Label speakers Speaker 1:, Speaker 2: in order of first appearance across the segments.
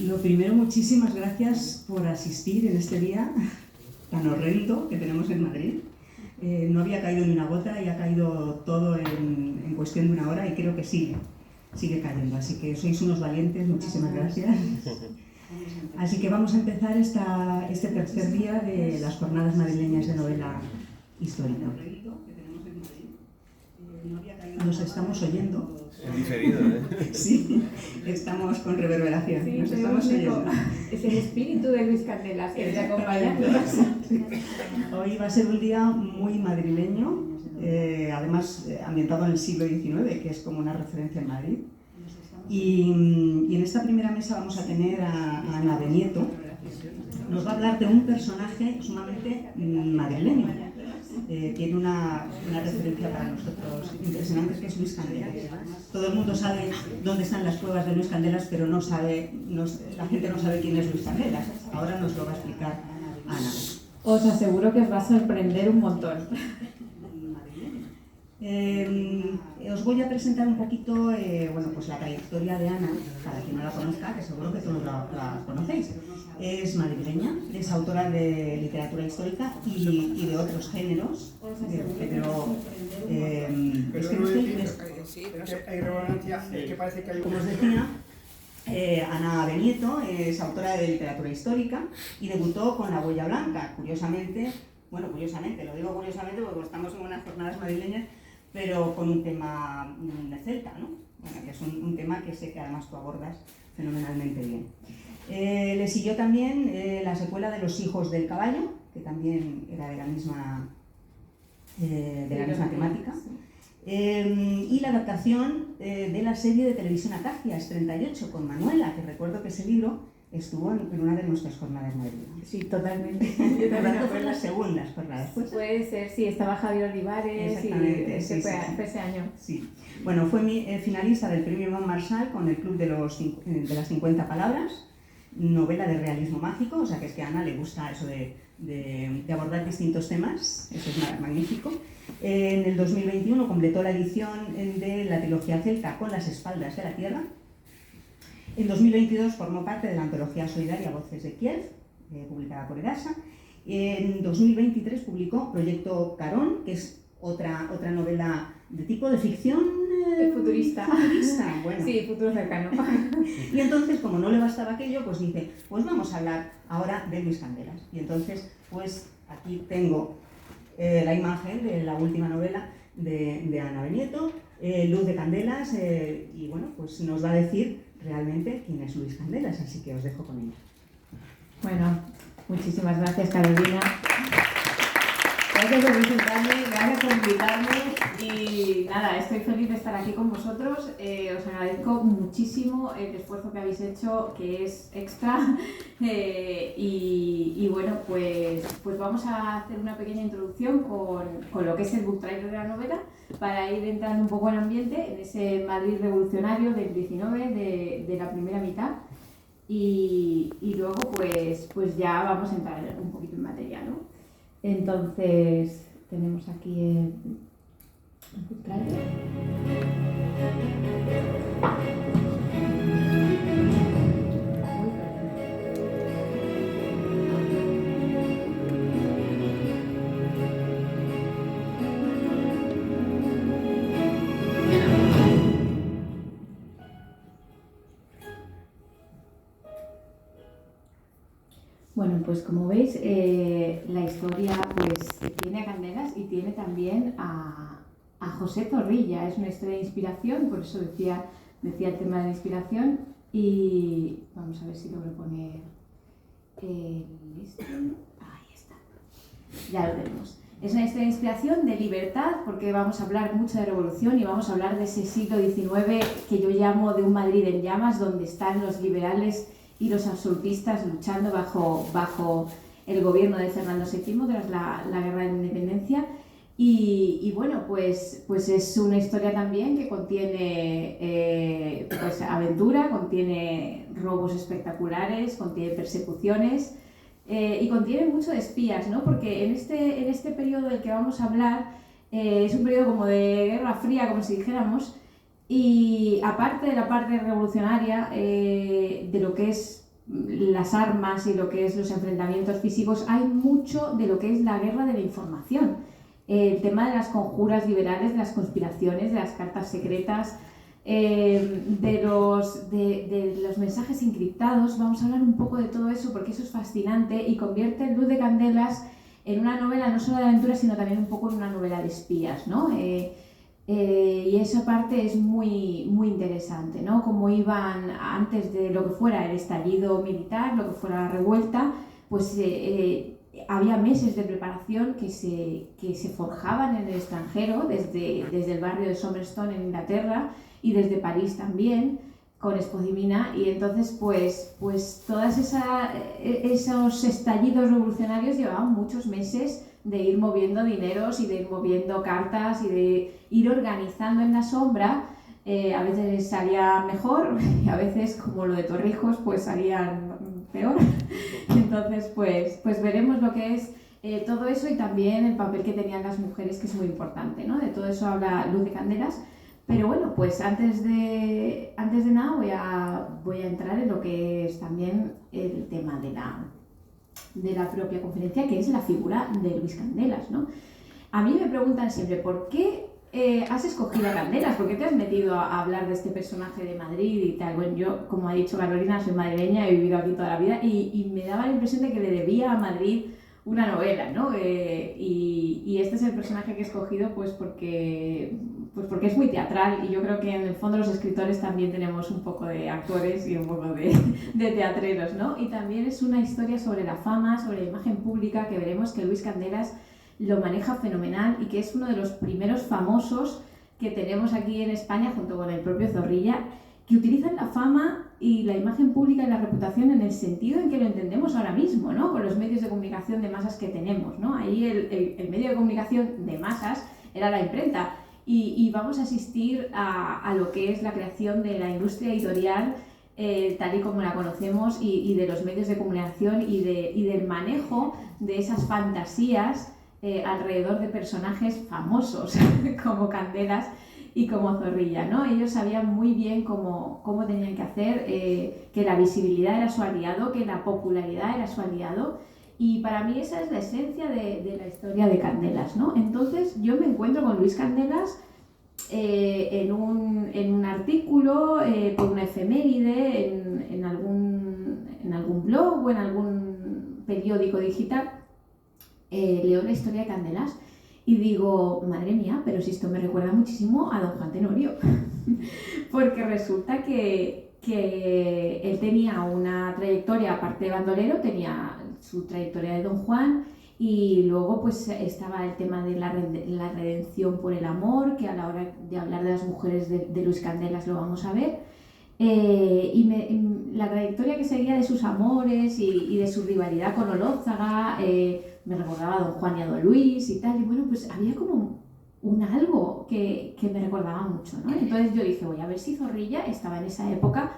Speaker 1: Lo primero, muchísimas gracias por asistir en este día tan horrendo que tenemos en Madrid. No había caído ni una gota y ha caído todo en cuestión de una hora y creo que sigue cayendo. Así que sois unos valientes, muchísimas gracias. Así que vamos a empezar este tercer día de las jornadas madrileñas de novela histórica. Nos estamos oyendo.
Speaker 2: En diferido, ¿eh?
Speaker 1: Sí, estamos con reverberación.
Speaker 3: Sí,
Speaker 1: nos estamos oyendo.
Speaker 3: Es el espíritu de Luis Candelas que te acompaña.
Speaker 1: Hoy va a ser un día muy madrileño, además ambientado en el siglo XIX, que es como una referencia en Madrid. Y en esta primera mesa vamos a tener a Ana Benieto. Nos va a hablar de un personaje sumamente madrileño. Tiene una referencia para nosotros impresionante, que es Luis Candelas. Todo el mundo sabe dónde están las cuevas de Luis Candelas, pero la gente no sabe quién es Luis Candelas. Ahora nos lo va a explicar Ana.
Speaker 3: Os aseguro que os va a sorprender un montón.
Speaker 1: Os voy a presentar un poquito pues la trayectoria de Ana, para quien no la conozca, que seguro que todos la conocéis. Es madrileña, es autora de literatura histórica y de otros géneros, pero es que no
Speaker 4: hay relevancia, que parece que hay...
Speaker 1: Como os decía, Ana Benieto es autora de literatura histórica y debutó con La Huella Blanca, curiosamente, lo digo curiosamente porque estamos en unas jornadas madrileñas, pero con un tema de celta, ¿no? Bueno, que es un tema que sé que además tú abordas fenomenalmente bien. Le siguió también la secuela de Los hijos del caballo, que también era de la misma temática, y la adaptación de la serie de televisión Acacias 38 con Manuela, que recuerdo que ese libro estuvo en una de nuestras jornadas madrileñas.
Speaker 3: Sí, totalmente.
Speaker 1: Fue en las segundas jornadas.
Speaker 3: Puede ser, sí, estaba Javier Olivares.
Speaker 1: Exactamente,
Speaker 3: y
Speaker 1: sí,
Speaker 3: fue ese año.
Speaker 1: Sí. Bueno, fue finalista del premio Mont Marshall con el Club de las 50 palabras, novela de realismo mágico, o sea que es que a Ana le gusta eso de abordar distintos temas, eso es magnífico. En el 2021 completó la edición de la trilogía celta Con las espaldas de la tierra. En 2022 formó parte de la antología solidaria Voces de Kiev, publicada por Erasa. En 2023 publicó Proyecto Carón, que es otra novela de tipo de ficción
Speaker 3: futurista.
Speaker 1: Bueno.
Speaker 3: Sí, futuro cercano.
Speaker 1: Y entonces, como no le bastaba aquello, pues dice, pues vamos a hablar ahora de Luis Candelas. Y entonces, pues aquí tengo la imagen de la última novela de Ana Benieto, Luz de Candelas, y bueno, pues nos va a decir realmente quién es Luis Candelas, así que os dejo con ella.
Speaker 3: Bueno, muchísimas gracias, Carolina. Gracias por presentarme, gracias por invitarme y nada, estoy feliz de estar aquí con vosotros. Os agradezco muchísimo el esfuerzo que habéis hecho, que es extra. Y bueno, pues vamos a hacer una pequeña introducción con lo que es el book trailer de la novela para ir entrando un poco en ambiente, en ese Madrid revolucionario del 19, de la primera mitad. Y luego pues ya vamos a entrar un poquito en materia, ¿no? Entonces, tenemos aquí el trailer. Bueno, pues como veis, la historia pues tiene a Candelas y tiene también a José Zorrilla. Es una historia de inspiración, por eso decía el tema de la inspiración. Y vamos a ver si logro poner ahí está, ya lo tenemos. Es una historia de inspiración, de libertad, porque vamos a hablar mucho de revolución y vamos a hablar de ese siglo XIX que yo llamo de un Madrid en llamas, donde están los liberales y los absolutistas luchando bajo el gobierno de Fernando VII tras la Guerra de la Independencia. Y bueno, pues es una historia también que contiene pues aventura, contiene robos espectaculares, contiene persecuciones y contiene mucho de espías, ¿no? Porque en este periodo del que vamos a hablar es un periodo como de Guerra Fría, como si dijéramos. Y aparte de la parte revolucionaria, de lo que es las armas y lo que es los enfrentamientos físicos, hay mucho de lo que es la guerra de la información. El tema de las conjuras liberales, de las conspiraciones, de las cartas secretas, de los mensajes encriptados. Vamos a hablar un poco de todo eso porque eso es fascinante y convierte Luz de Candelas en una novela no solo de aventuras, sino también un poco en una novela de espías, ¿no? Y esa parte es muy, muy interesante, ¿no? Cómo iban antes de lo que fuera el estallido militar, lo que fuera la revuelta, pues había meses de preparación que se forjaban en el extranjero, desde el barrio de Somerstone en Inglaterra y desde París también, con Espodimina, y entonces pues todos esos estallidos revolucionarios llevaban muchos meses de ir moviendo dineros y de ir moviendo cartas y de ir organizando en la sombra. A veces salía mejor y a veces, como lo de Torrijos, pues salían peor. Entonces pues veremos lo que es todo eso y también el papel que tenían las mujeres, que es muy importante, ¿no? De todo eso habla Luz de Candelas. Pero bueno, pues antes de nada voy a entrar en lo que es también el tema de la propia conferencia, que es la figura de Luis Candelas, ¿no? A mí me preguntan siempre, ¿por qué has escogido a Candelas? ¿Por qué te has metido a hablar de este personaje de Madrid y tal? Bueno, yo, como ha dicho Carolina, soy madrileña, he vivido aquí toda la vida y me daba la impresión de que le debía a Madrid una novela, ¿no? Y este es el personaje que he escogido pues porque es muy teatral y yo creo que en el fondo los escritores también tenemos un poco de actores y un poco de teatreros, ¿no? Y también es una historia sobre la fama, sobre la imagen pública, que veremos que Luis Candelas lo maneja fenomenal y que es uno de los primeros famosos que tenemos aquí en España, junto con el propio Zorrilla, que utilizan la fama y la imagen pública y la reputación en el sentido en que lo entendemos ahora mismo, ¿no? Con los medios de comunicación de masas que tenemos, ¿no? Ahí el medio de comunicación de masas era la imprenta y vamos a asistir a lo que es la creación de la industria editorial tal y como la conocemos y de los medios de comunicación y del manejo de esas fantasías alrededor de personajes famosos como Candelas y como Zorrilla, ¿no? Ellos sabían muy bien cómo tenían que hacer, que la visibilidad era su aliado, que la popularidad era su aliado, y para mí esa es la esencia de la historia de Candelas, ¿no? Entonces yo me encuentro con Luis Candelas en un artículo, por una efeméride, en algún blog o en algún periódico digital, leo la historia de Candelas y digo, madre mía, pero si esto me recuerda muchísimo a don Juan Tenorio, porque resulta que él tenía una trayectoria, aparte de bandolero, tenía su trayectoria de don Juan, y luego pues estaba el tema de la redención por el amor, que a la hora de hablar de las mujeres de Luis Candelas lo vamos a ver, la trayectoria que seguía de sus amores y de su rivalidad con Olózaga, me recordaba a don Juan y a don Luis y tal, y bueno, pues había como un algo que me recordaba mucho, ¿no? Entonces yo dije, voy a ver si Zorrilla estaba en esa época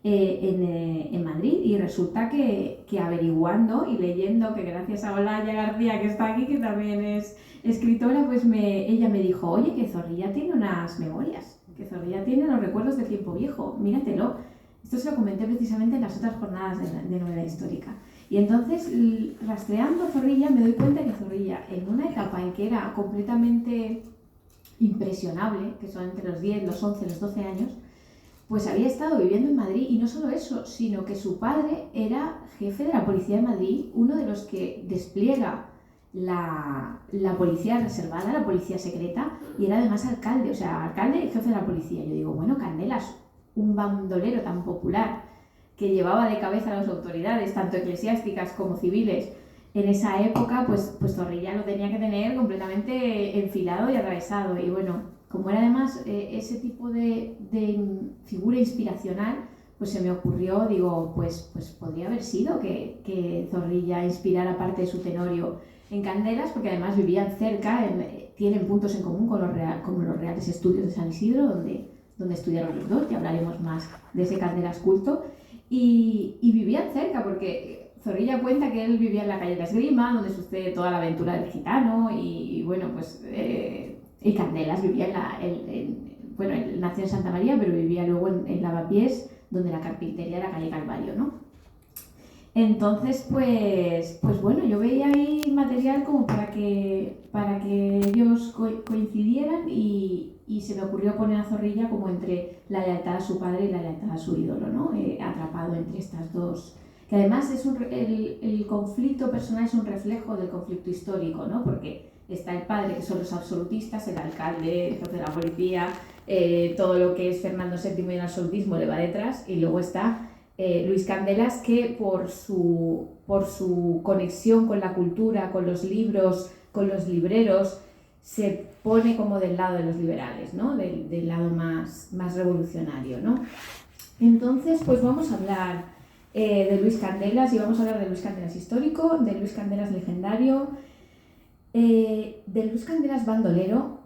Speaker 3: en Madrid, y resulta que averiguando y leyendo, que gracias a Olaya García, que está aquí, que también es escritora, pues ella me dijo, oye, que Zorrilla tiene unas memorias, que Zorrilla tiene los recuerdos del tiempo viejo, míratelo. Esto se lo comenté precisamente en las otras jornadas de novela histórica. Y entonces, rastreando Zorrilla, me doy cuenta que Zorrilla, en una etapa en que era completamente impresionable, que son entre los 10, los 11, los 12 años, pues había estado viviendo en Madrid, y no solo eso, sino que su padre era jefe de la Policía de Madrid, uno de los que despliega la policía reservada, la policía secreta, y era además alcalde, o sea, alcalde y jefe de la policía. Yo digo, bueno, Candelas, un bandolero tan popular que llevaba de cabeza a las autoridades, tanto eclesiásticas como civiles, en esa época, pues Zorrilla lo tenía que tener completamente enfilado y atravesado. Y bueno, como era además ese tipo de figura inspiracional, pues se me ocurrió, digo, pues podría haber sido que Zorrilla inspirara parte de su Tenorio en Candelas, porque además vivían cerca, tienen puntos en común como los Reales Estudios de San Isidro, donde estudiaron los dos, que hablaremos más de ese Candelas culto, y vivían cerca, porque Zorrilla cuenta que él vivía en la calle de la Esgrima, donde sucede toda la aventura del gitano, y bueno, pues y Candelas vivía él nació en Santa María, pero vivía luego en Lavapiés, donde la carpintería era calle Calvario, ¿no? Entonces, pues bueno, yo veía ahí material como para que ellos coincidieran y se me ocurrió poner a Zorrilla como entre la lealtad a su padre y la lealtad a su ídolo, ¿no? Atrapado entre estas dos. Que además el conflicto personal es un reflejo del conflicto histórico, ¿no? Porque está el padre, que son los absolutistas, el alcalde, el jefe de la policía, todo lo que es Fernando VII y el absolutismo le va detrás, y luego está Luis Candelas, que por su conexión con la cultura, con los libros, con los libreros, se pone como del lado de los liberales, ¿no? Del lado más revolucionario, ¿no? Entonces, pues vamos a hablar de Luis Candelas, y vamos a hablar de Luis Candelas histórico, de Luis Candelas legendario, de Luis Candelas bandolero,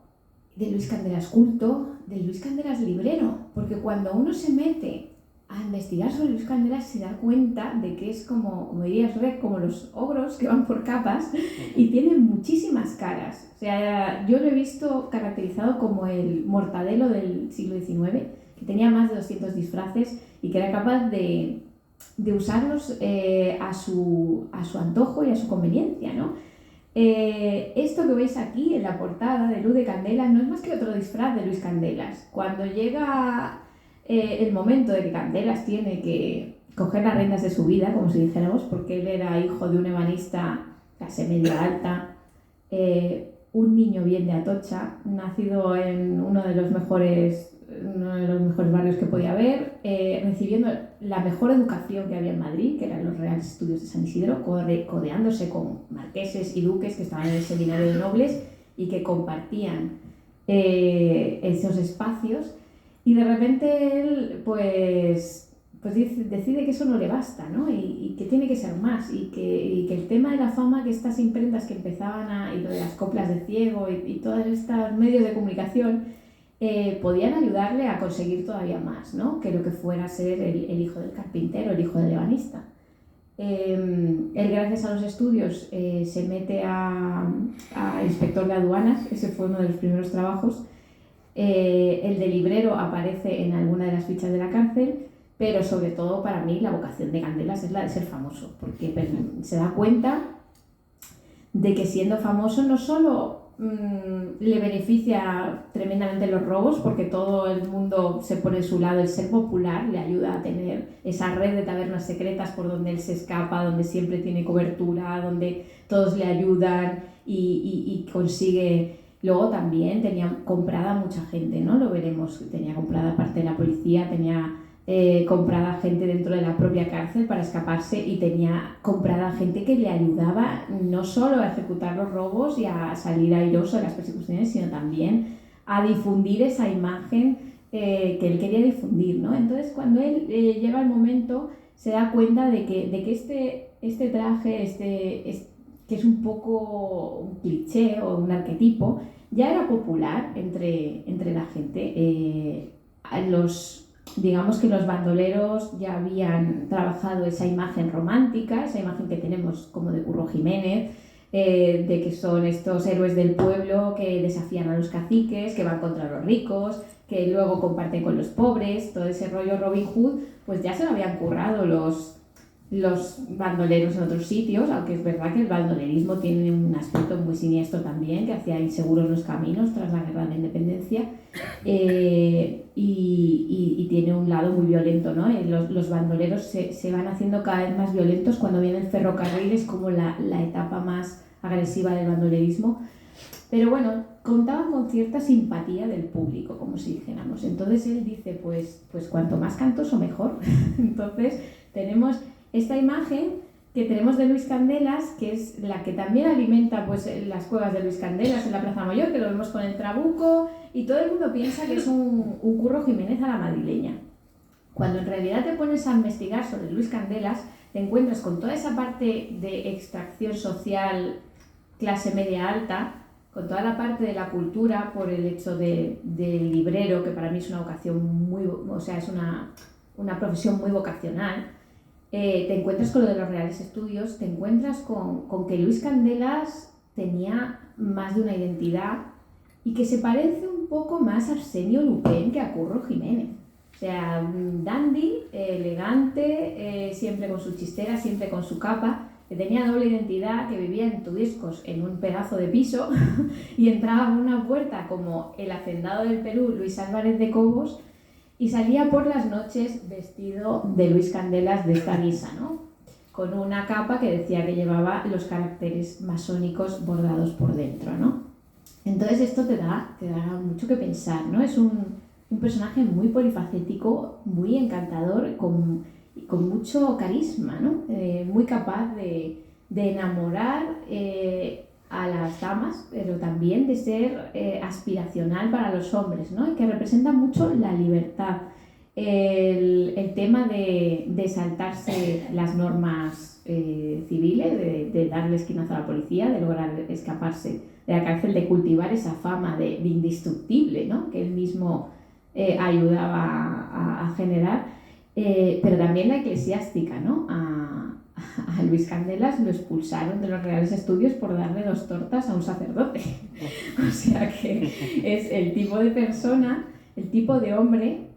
Speaker 3: de Luis Candelas culto, de Luis Candelas librero, porque cuando uno se mete a investigar sobre Luis Candelas se da cuenta de que es como dirías Rec, como los ogros que van por capas y tienen muchísimas caras. O sea, yo lo he visto caracterizado como el mortadelo del siglo XIX, que tenía más de 200 disfraces y que era capaz de usarlos a su antojo y a su conveniencia, ¿no? Esto que veis aquí en la portada de Luz de Candelas no es más que otro disfraz de Luis Candelas. Cuando llega el momento de que Candelas tiene que coger las riendas de su vida, como si dijéramos, porque él era hijo de un ebanista clase media alta, un niño bien de Atocha, nacido en uno de los mejores barrios que podía haber, recibiendo la mejor educación que había en Madrid, que eran los Reales Estudios de San Isidro, codeándose con marqueses y duques que estaban en el seminario de nobles y que compartían esos espacios. Y de repente él pues decide que eso no le basta, ¿no? Y que tiene que ser más, y que el tema de la fama, que estas imprentas que empezaban y lo de las coplas de ciego y todos estos medios de comunicación podían ayudarle a conseguir todavía más, ¿no? Que lo que fuera ser el hijo del carpintero, el hijo del ebanista. Él, gracias a los estudios, se mete a inspector de aduanas. Ese fue uno de los primeros trabajos. El de librero aparece en alguna de las fichas de la cárcel, pero sobre todo para mí la vocación de Candelas es la de ser famoso, porque se da cuenta de que siendo famoso no solo le beneficia tremendamente los robos, porque todo el mundo se pone a su lado, el ser popular le ayuda a tener esa red de tabernas secretas por donde él se escapa, donde siempre tiene cobertura, donde todos le ayudan y consigue. Luego también tenía comprada mucha gente, ¿no? Lo veremos, tenía comprada parte de la policía, tenía comprada gente dentro de la propia cárcel para escaparse, y tenía comprada gente que le ayudaba no solo a ejecutar los robos y a salir airoso de las persecuciones, sino también a difundir esa imagen que él quería difundir, ¿no? Entonces, cuando él llega el momento, se da cuenta de que este traje, que es un poco un cliché o un arquetipo, ya era popular entre la gente. Digamos que los bandoleros ya habían trabajado esa imagen romántica, esa imagen que tenemos como de Curro Jiménez, de que son estos héroes del pueblo que desafían a los caciques, que van contra los ricos, que luego comparten con los pobres. Todo ese rollo Robin Hood, pues ya se lo habían currado los bandoleros en otros sitios, aunque es verdad que el bandolerismo tiene un aspecto muy siniestro también, que hacía inseguros los caminos tras la guerra de la independencia, y tiene un lado muy violento, ¿no? Los bandoleros se van haciendo cada vez más violentos. Cuando viene el ferrocarril es como la etapa más agresiva del bandolerismo, pero bueno, contaban con cierta simpatía del público, como si dijéramos. Entonces él dice, pues cuanto más cantoso mejor. Entonces tenemos esta imagen que tenemos de Luis Candelas, que es la que también alimenta pues las cuevas de Luis Candelas en la Plaza Mayor, que lo vemos con el trabuco, y todo el mundo piensa que es un Curro Jiménez a la madrileña. Cuando en realidad te pones a investigar sobre Luis Candelas, te encuentras con toda esa parte de extracción social, clase media alta, con toda la parte de la cultura, por el hecho del librero, que para mí es una vocación es una profesión muy vocacional. Te encuentras con lo de los Reales Estudios, te encuentras con que Luis Candelas tenía más de una identidad y que se parece un poco más a Arsenio Lupén que a Curro Jiménez. O sea, un dandy, elegante, siempre con su chistera, siempre con su capa, que tenía doble identidad, que vivía en Tudiscos, en un pedazo de piso, y entraba por una puerta como el hacendado del Perú, Luis Álvarez de Cobos, y salía por las noches vestido de Luis Candelas de esta guisa, ¿no? Con una capa que decía que llevaba los caracteres masónicos bordados por dentro, ¿no? Entonces esto te da mucho que pensar, ¿no? Es un personaje muy polifacético, muy encantador, con mucho carisma, ¿no? Muy capaz de enamorar a las damas, pero también de ser aspiracional para los hombres, ¿no? Y que representa mucho la libertad, el tema de saltarse las normas civiles, de darle esquinazo a la policía, de lograr escaparse de la cárcel, de cultivar esa fama de indestructible, ¿no? Que él mismo ayudaba a generar. Pero también la eclesiástica, ¿no? A Luis Candelas lo expulsaron de los Reales Estudios por darle 2 tortas a un sacerdote. O sea que es el tipo de persona, el tipo de hombre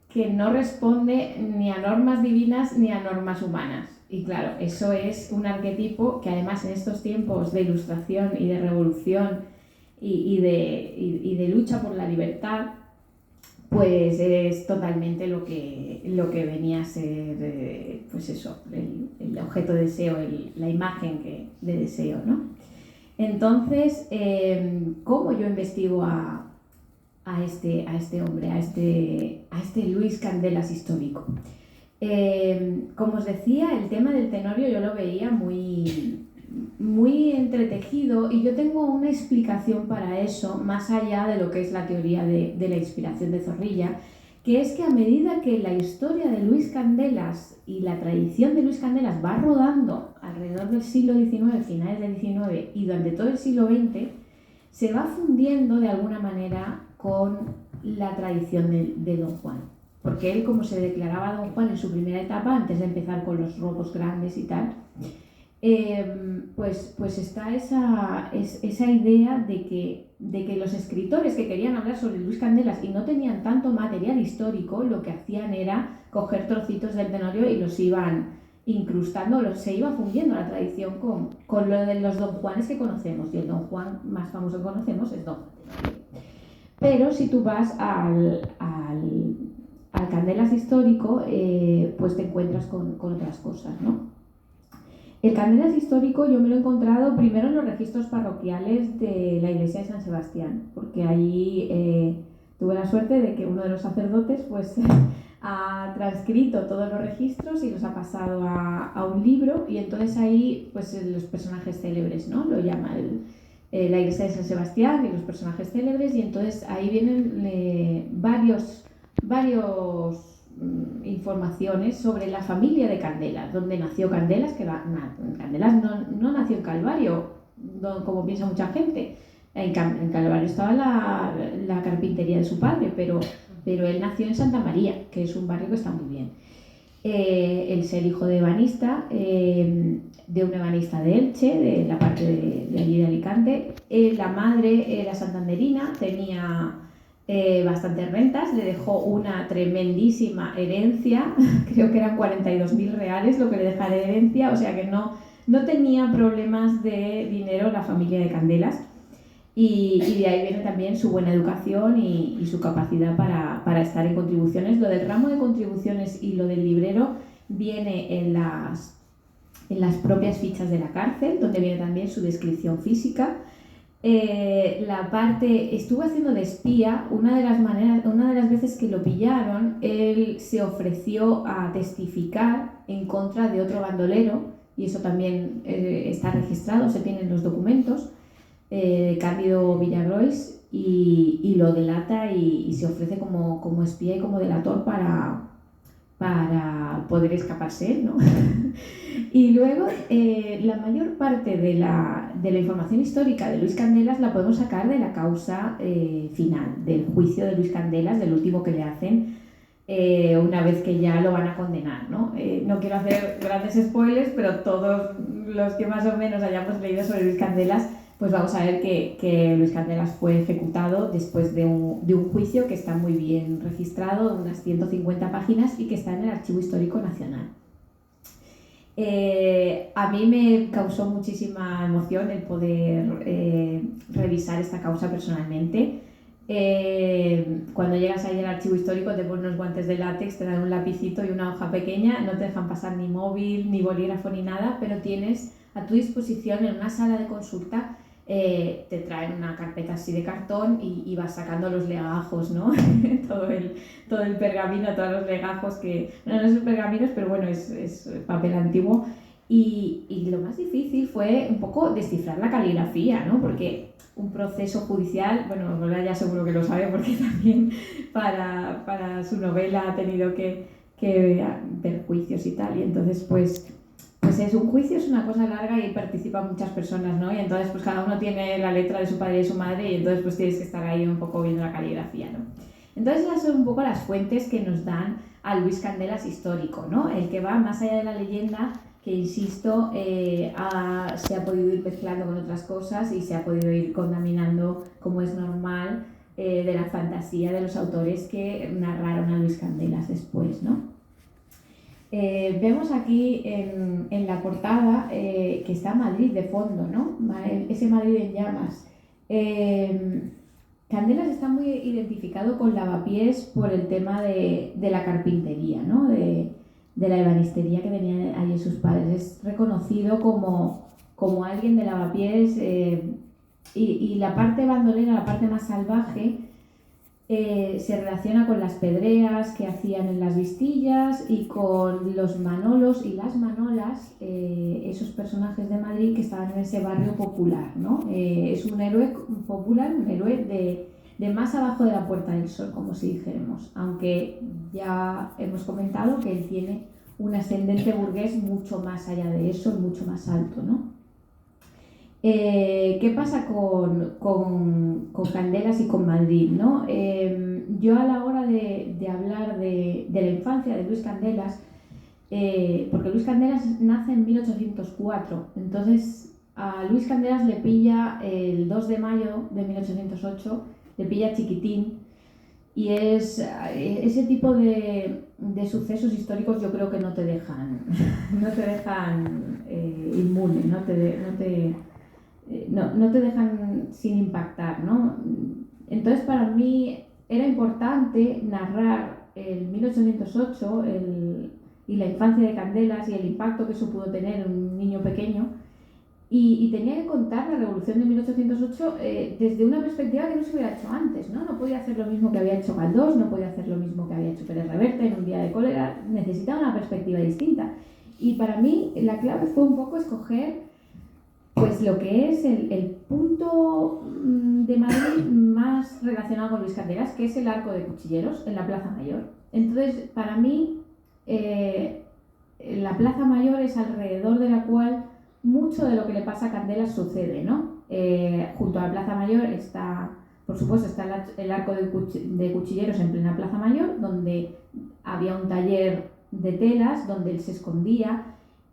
Speaker 3: que no responde ni a normas divinas ni a normas humanas. Y claro, eso es un arquetipo que además en estos tiempos de ilustración y de revolución y de lucha por la libertad, pues es totalmente lo que venía a ser, pues eso, el objeto de deseo, la imagen de deseo, ¿no? Entonces, ¿cómo yo investigo a este hombre, a este Luis Candelas histórico? Como os decía, el tema del Tenorio yo lo veía muy entretejido, y yo tengo una explicación para eso, más allá de lo que es la teoría de la inspiración de Zorrilla, que es que a medida que la historia de Luis Candelas y la tradición de Luis Candelas va rodando alrededor del siglo XIX, finales del XIX y durante todo el siglo XX, se va fundiendo de alguna manera con la tradición de Don Juan. Porque él, como se declaraba Don Juan en su primera etapa, antes de empezar con los robos grandes y tal, pues está esa idea de que los escritores que querían hablar sobre Luis Candelas y no tenían tanto material histórico, lo que hacían era coger trocitos del Tenorio y los iban incrustando, se iba fundiendo la tradición con lo de los Don Juanes que conocemos, y el Don Juan más famoso que conocemos es Don Juan Tenorio. Pero si tú vas al Candelas histórico, pues te encuentras con otras cosas, ¿no? El Candelas histórico yo me lo he encontrado primero en los registros parroquiales de la iglesia de San Sebastián, porque allí tuve la suerte de que uno de los sacerdotes pues ha transcrito todos los registros y los ha pasado a un libro, y entonces ahí pues los personajes célebres, ¿no? Lo llama la iglesia de San Sebastián y los personajes célebres, y entonces ahí vienen varios informaciones sobre la familia de Candelas, donde nació Candelas, que Candelas no nació en Calvario, como piensa mucha gente. En Calvario estaba la carpintería de su padre, pero él nació en Santa María, que es un barrio que está muy bien. El ser hijo de ebanista, de un ebanista de Elche, de la parte de allí de Alicante. La madre era santanderina, tenía bastantes rentas, le dejó una tremendísima herencia, creo que eran 42.000 reales lo que le deja de herencia, o sea que no tenía problemas de dinero la familia de Candelas, y de ahí viene también su buena educación y su capacidad para estar en contribuciones. Lo del ramo de contribuciones y lo del librero viene en las propias fichas de la cárcel, donde viene también su descripción física. La parte, estuvo haciendo de espía. Una de las veces que lo pillaron, él se ofreció a testificar en contra de otro bandolero, y eso también está registrado, se tienen los documentos, Cándido Villagrois, y lo delata y se ofrece como espía y como delator para poder escaparse él, ¿no? Y luego la mayor parte de la información histórica de Luis Candelas la podemos sacar de la causa final, del juicio de Luis Candelas, del último que le hacen una vez que ya lo van a condenar, ¿no? No quiero hacer grandes spoilers, pero todos los que más o menos hayamos leído sobre Luis Candelas pues vamos a ver que Luis Candelas fue ejecutado después de un juicio que está muy bien registrado, de unas 150 páginas y que está en el Archivo Histórico Nacional. A mí me causó muchísima emoción el poder revisar esta causa personalmente. Cuando llegas ahí al archivo histórico te ponen unos guantes de látex, te dan un lapicito y una hoja pequeña, no te dejan pasar ni móvil, ni bolígrafo, ni nada, pero tienes a tu disposición en una sala de consulta, te traen una carpeta así de cartón y vas sacando los legajos, ¿no? todo el pergamino, todos los legajos que, no son pergaminos, pero bueno, es papel antiguo. Y lo más difícil fue un poco descifrar la caligrafía, ¿no? Porque un proceso judicial, bueno, Lola ya seguro que lo sabe porque también para su novela ha tenido que ver juicios y tal, y entonces pues es un juicio, es una cosa larga y participan muchas personas, ¿no? Y entonces pues cada uno tiene la letra de su padre y de su madre y entonces pues tienes que estar ahí un poco viendo la caligrafía, ¿no? Entonces esas son un poco las fuentes que nos dan a Luis Candelas histórico, ¿no? El que va más allá de la leyenda, que insisto, se ha podido ir mezclando con otras cosas y se ha podido ir contaminando, como es normal, de la fantasía de los autores que narraron a Luis Candelas después, ¿no? Vemos aquí en la portada que está Madrid de fondo, ¿no? Ese Madrid en llamas. Candelas está muy identificado con Lavapiés por el tema de la carpintería, ¿no? De la ebanistería que tenían allí sus padres. Es reconocido como alguien de Lavapiés, y la parte bandolera, la parte más salvaje, se relaciona con las pedreas que hacían en las Vistillas y con los Manolos y las Manolas, esos personajes de Madrid que estaban en ese barrio popular, ¿no? Es un héroe popular, un héroe de más abajo de la Puerta del Sol, como si dijéramos, aunque ya hemos comentado que él tiene un ascendente burgués mucho más allá de eso, mucho más alto, ¿no? ¿Qué pasa con Candelas y con Madrid, ¿no? Yo a la hora de hablar de la infancia de Luis Candelas, porque Luis Candelas nace en 1804, entonces a Luis Candelas le pilla el 2 de mayo de 1808, le pilla chiquitín, y es ese tipo de sucesos históricos yo creo que no te dejan inmune, no te dejan sin impactar, ¿no? Entonces para mí era importante narrar el 1808 y la infancia de Candelas y el impacto que eso pudo tener en un niño pequeño, y tenía que contar la revolución de 1808 desde una perspectiva que no se hubiera hecho antes, ¿no? No podía hacer lo mismo que había hecho Galdós, no podía hacer lo mismo que había hecho Pérez Reverte en un día de cólera, necesitaba una perspectiva distinta. Y para mí la clave fue un poco escoger pues lo que es el punto de Madrid más relacionado con Luis Candelas, que es el Arco de Cuchilleros en la Plaza Mayor. Entonces, para mí, la Plaza Mayor es alrededor de la cual mucho de lo que le pasa a Candelas sucede, ¿no? Junto a la Plaza Mayor está, por supuesto, está el Arco de Cuchilleros en plena Plaza Mayor, donde había un taller de telas, donde él se escondía.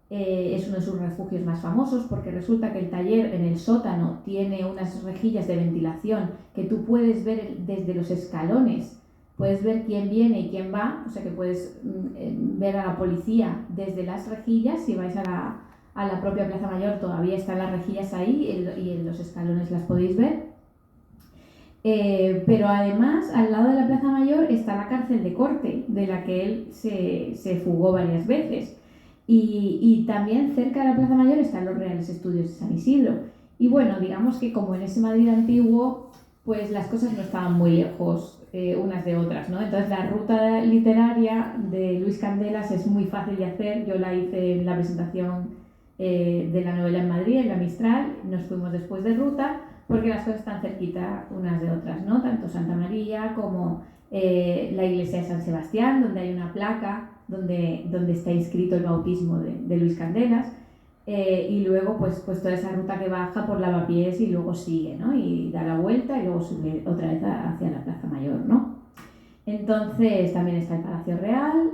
Speaker 3: Es uno de sus refugios más famosos porque resulta que el taller en el sótano tiene unas rejillas de ventilación que tú puedes ver desde los escalones, puedes ver quién viene y quién va, o sea que puedes ver a la policía desde las rejillas. Si vais a la propia Plaza Mayor todavía están las rejillas ahí y en los escalones las podéis ver. Pero además al lado de la Plaza Mayor está la cárcel de corte, de la que él se fugó varias veces. Y también cerca de la Plaza Mayor están los Reales Estudios de San Isidro. Y bueno, digamos que como en ese Madrid antiguo, pues las cosas no estaban muy lejos unas de otras, ¿no? Entonces la ruta literaria de Luis Candelas es muy fácil de hacer. Yo la hice en la presentación de la novela en Madrid, en la Mistral. Nos fuimos después de ruta porque las cosas están cerquita unas de otras, ¿no? Tanto Santa María como la iglesia de San Sebastián, donde hay una placa donde está inscrito el bautismo de Luis Candelas, y luego pues toda esa ruta que baja por Lavapiés y luego sigue, ¿no? Y da la vuelta y luego sube otra vez hacia la Plaza Mayor, ¿no? Entonces también está el Palacio Real,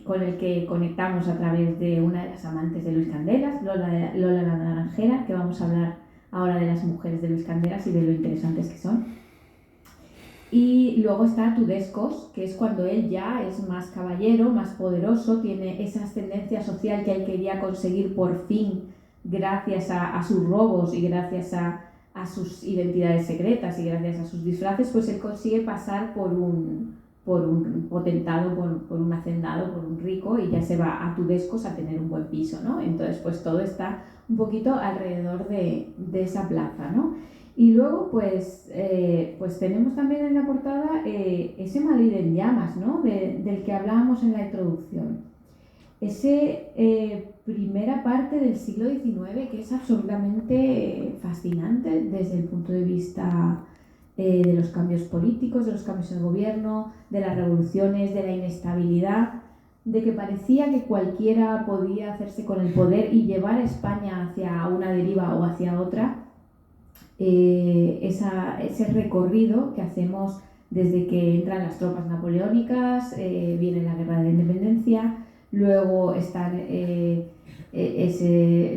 Speaker 3: con el que conectamos a través de una de las amantes de Luis Candelas, Lola la Naranjera, que vamos a hablar ahora de las mujeres de Luis Candelas y de lo interesantes que son. Y luego está Tudescos, que es cuando él ya es más caballero, más poderoso, tiene esa ascendencia social que él quería conseguir por fin gracias a sus robos y gracias a sus identidades secretas y gracias a sus disfraces, pues él consigue pasar por un potentado, por un hacendado, por un rico, y ya se va a Tudescos a tener un buen piso, ¿no? Entonces pues todo está un poquito alrededor de esa plaza, ¿no? Y luego pues tenemos también en la portada ese Madrid en llamas, ¿no? Del que hablábamos en la introducción. Primera parte del siglo XIX que es absolutamente fascinante desde el punto de vista de los cambios políticos, de los cambios en el gobierno, de las revoluciones, de la inestabilidad, de que parecía que cualquiera podía hacerse con el poder y llevar a España hacia una deriva o hacia otra. Ese recorrido que hacemos desde que entran las tropas napoleónicas, viene la Guerra de la Independencia, luego está el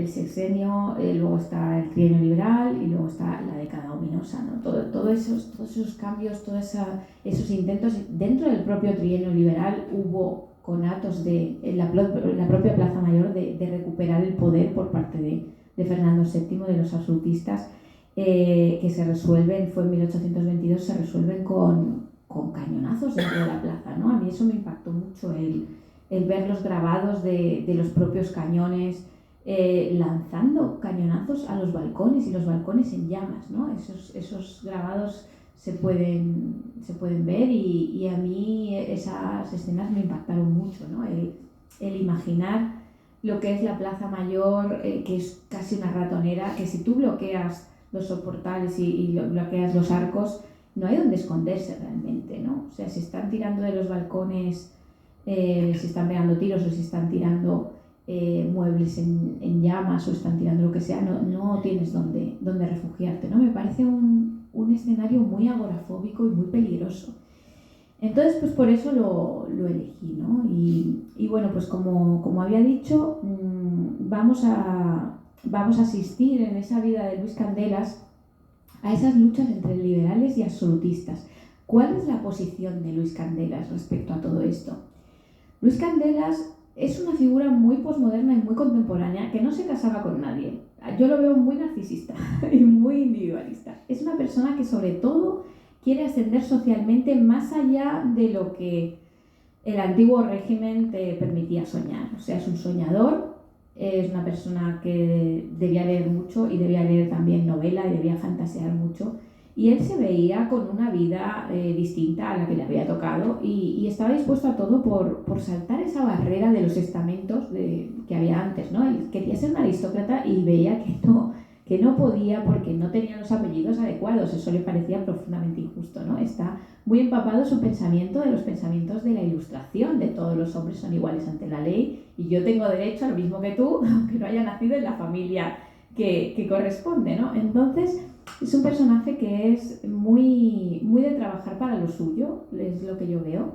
Speaker 3: sexenio, luego está el trienio liberal y luego está la década ominosa, ¿no? Todos esos cambios, todos esos intentos. Dentro del propio trienio liberal hubo conatos en la propia Plaza Mayor de recuperar el poder por parte de Fernando VII, de los absolutistas, que se resuelven, fue en 1822, se resuelven con cañonazos dentro de la plaza, ¿no? A mí eso me impactó mucho, el ver los grabados de los propios cañones lanzando cañonazos a los balcones y los balcones en llamas, ¿no? Esos grabados se pueden ver y a mí esas escenas me impactaron mucho, ¿no? El imaginar lo que es la Plaza Mayor, que es casi una ratonera, que si tú bloqueas los soportales y bloqueas los arcos, no hay donde esconderse realmente, ¿no? O sea, si están tirando de los balcones, si están pegando tiros o si están tirando muebles en llamas o están tirando lo que sea, no tienes donde refugiarte, ¿no? Me parece un escenario muy agorafóbico y muy peligroso. Entonces, pues por eso lo elegí, ¿no? Y bueno, pues como había dicho, vamos a asistir en esa vida de Luis Candelas a esas luchas entre liberales y absolutistas. ¿Cuál es la posición de Luis Candelas respecto a todo esto? Luis Candelas es una figura muy posmoderna y muy contemporánea que no se casaba con nadie. Yo lo veo muy narcisista y muy individualista. Es una persona que sobre todo quiere ascender socialmente más allá de lo que el antiguo régimen te permitía soñar. O sea, es un soñador, es una persona que debía leer mucho y debía leer también novela y debía fantasear mucho. Y él se veía con una vida distinta a la que le había tocado y estaba dispuesto a todo por saltar esa barrera de los estamentos que había antes, ¿no? Él quería ser un aristócrata y veía que no podía porque no tenía los apellidos adecuados. Eso le parecía profundamente injusto, ¿no? Está muy empapado su pensamiento de los pensamientos de la Ilustración, de todos los hombres son iguales ante la ley y yo tengo derecho a lo mismo que tú, aunque no haya nacido en la familia que corresponde, ¿no? Entonces, es un personaje que es muy de trabajar para lo suyo, es lo que yo veo,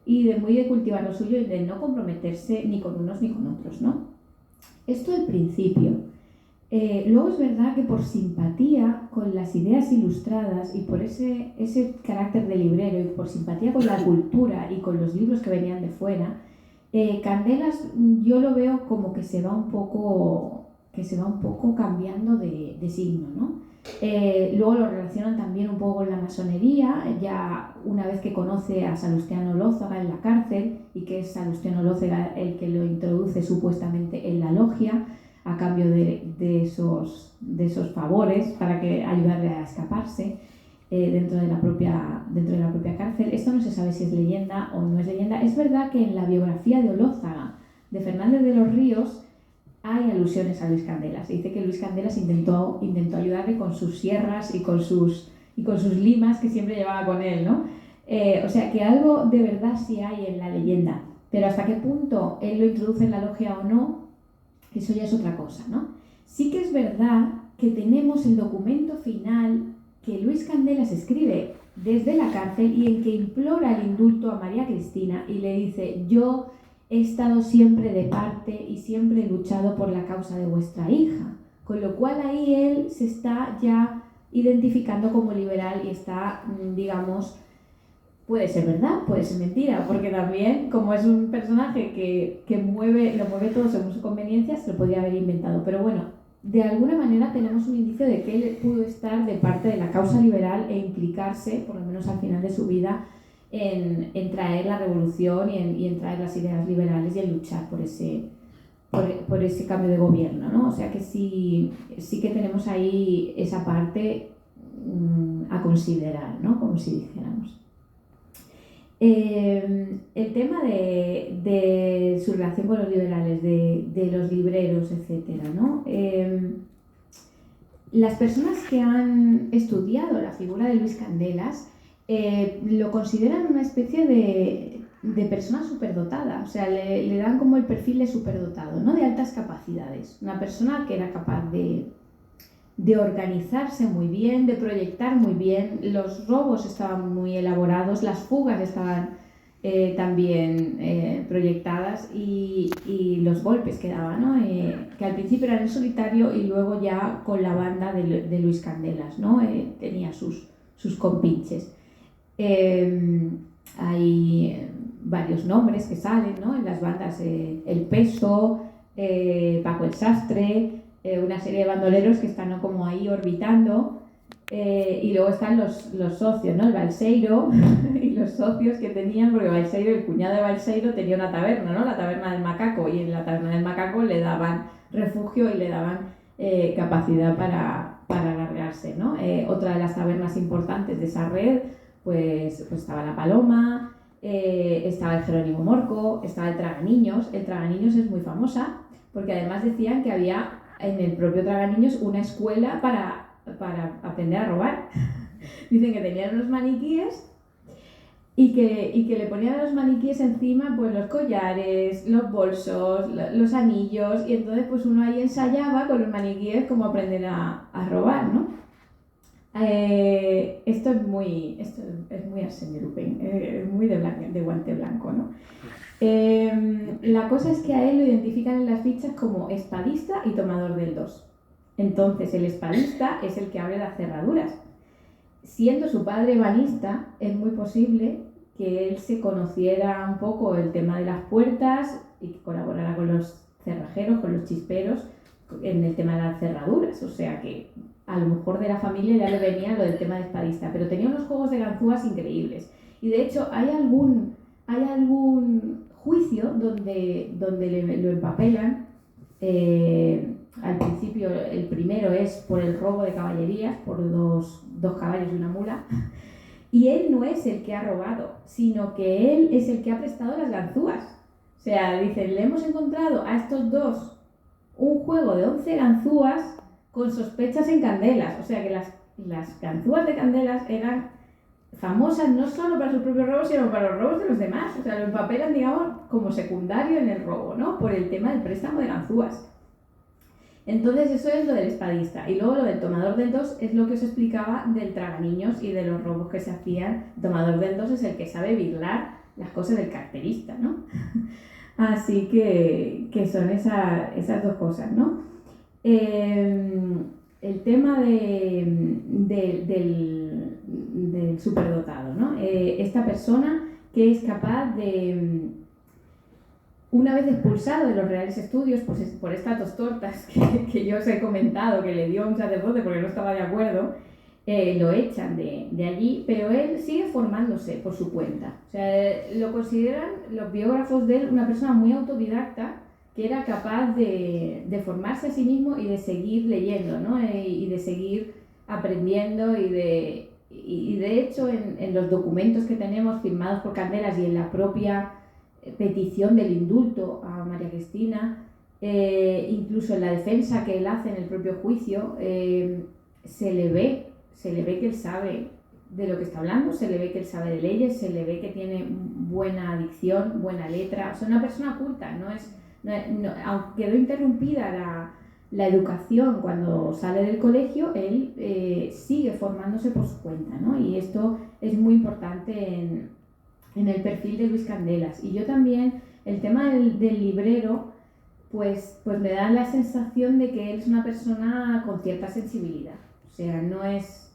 Speaker 3: y muy de cultivar lo suyo y de no comprometerse ni con unos ni con otros, ¿no? Esto al principio. Luego es verdad que por simpatía con las ideas ilustradas y por ese carácter de librero y por simpatía con la cultura y con los libros que venían de fuera, Candelas yo lo veo como que se va un poco cambiando de signo, ¿no? Luego lo relacionan también un poco con la masonería, ya una vez que conoce a Salustiano Lózaga en la cárcel y que es Salustiano Lózaga el que lo introduce supuestamente en la logia a cambio de esos favores para ayudarle a escaparse dentro de la propia cárcel. Esto no se sabe si es leyenda o no es leyenda. Es verdad que en la biografía de Olózaga, de Fernández de los Ríos, hay alusiones a Luis Candelas. Se dice que Luis Candelas intentó ayudarle con sus sierras y con sus limas que siempre llevaba con él, ¿no? O sea que algo de verdad sí hay en la leyenda, pero hasta qué punto él lo introduce en la logia o no, eso ya es otra cosa, ¿no? Sí que es verdad que tenemos el documento final que Luis Candelas escribe desde la cárcel y en que implora el indulto a María Cristina y le dice: yo he estado siempre de parte y siempre he luchado por la causa de vuestra hija. Con lo cual ahí él se está ya identificando como liberal y está, digamos, puede ser verdad, puede ser mentira, porque también, como es un personaje que lo mueve todo según su conveniencia, se lo podría haber inventado. Pero bueno, de alguna manera tenemos un indicio de que él pudo estar de parte de la causa liberal e implicarse, por lo menos al final de su vida, en traer la revolución y en traer las ideas liberales y en luchar por ese cambio de gobierno, ¿no? O sea que sí que tenemos ahí esa parte a considerar, ¿no? Como si dijéramos. El tema de su relación con los liberales, de los libreros, etcétera, ¿no? Las personas que han estudiado la figura de Luis Candelas lo consideran una especie de persona superdotada, o sea, le dan como el perfil de superdotado, ¿no? De altas capacidades, una persona que era capaz de organizarse muy bien, de proyectar muy bien, los robos estaban muy elaborados, las fugas estaban también proyectadas y los golpes que daban, ¿no? Que al principio eran en solitario y luego ya con la banda de Luis Candelas, ¿no? Tenía sus compinches. Hay varios nombres que salen, ¿no? En las bandas, El Peso, Paco el Sastre, una serie de bandoleros que están, ¿no? Como ahí orbitando, y luego están los socios, ¿no? El Balseiro y los socios que tenían, porque Balseiro, el cuñado de Balseiro tenía una taberna, ¿no? La taberna del Macaco, y en la taberna del Macaco le daban refugio y le daban capacidad para alargarse, ¿no? Otra de las tabernas importantes de esa red, pues estaba La Paloma, estaba el Jerónimo Morco, estaba el Traganiños. El Traganiños es muy famosa porque además decían que había en el propio Traganiños una escuela para aprender a robar. Dicen que tenían unos maniquíes y que le ponían a los maniquíes encima pues los collares, los bolsos, los anillos, y entonces pues uno ahí ensayaba con los maniquíes cómo aprender a robar, ¿no? Esto es muy Arsène Lupin, es muy de guante blanco, ¿no? La cosa es que a él lo identifican en las fichas como espadista y tomador del dos. Entonces el espadista es el que abre las cerraduras. Siendo su padre ebanista, es muy posible que él se conociera un poco el tema de las puertas y que colaborara con los cerrajeros, con los chisperos, en el tema de las cerraduras. O sea que a lo mejor de la familia ya le venía lo del tema de espadista, pero tenía unos juegos de ganzúas increíbles. Y de hecho hay algún juicio donde lo empapelan. Al principio el primero es por el robo de caballerías, por dos caballos y una mula, y él no es el que ha robado, sino que él es el que ha prestado las ganzúas. O sea, dicen, le hemos encontrado a estos dos un juego de 11 ganzúas con sospechas en Candelas. O sea que las ganzúas de Candelas eran famosas no solo para sus propios robos, sino para los robos de los demás. O sea, lo empapelan, digamos, como secundario en el robo, ¿no? Por el tema del préstamo de ganzúas. Entonces eso es lo del espadista. Y luego lo del tomador del dos es lo que os explicaba del Traganiños y de los robos que se hacían. El tomador del dos es el que sabe birlar las cosas del carterista, ¿no? Así que son esas dos cosas, ¿no? El tema del superdotado, ¿no? Esta persona que es capaz de, una vez expulsado de los Reales Estudios pues por estas dos tortas que yo os he comentado, que le dio un sacerdote porque no estaba de acuerdo, lo echan de allí, pero él sigue formándose por su cuenta. O sea, lo consideran los biógrafos de él una persona muy autodidacta, que era capaz de formarse a sí mismo y de seguir leyendo, ¿no? Y de seguir aprendiendo y de hecho en los documentos que tenemos firmados por Candelas y en la propia petición del indulto a María Cristina, incluso en la defensa que él hace en el propio juicio, se le ve que él sabe de lo que está hablando, se le ve que él sabe de leyes, se le ve que tiene buena dicción, buena letra. O sea, una persona culta, aunque quedó interrumpida la educación cuando sale del colegio, él sigue formándose por su cuenta, ¿no? Y esto es muy importante en el perfil de Luis Candelas. Y yo también, el tema del librero, pues me da la sensación de que él es una persona con cierta sensibilidad. O sea, no es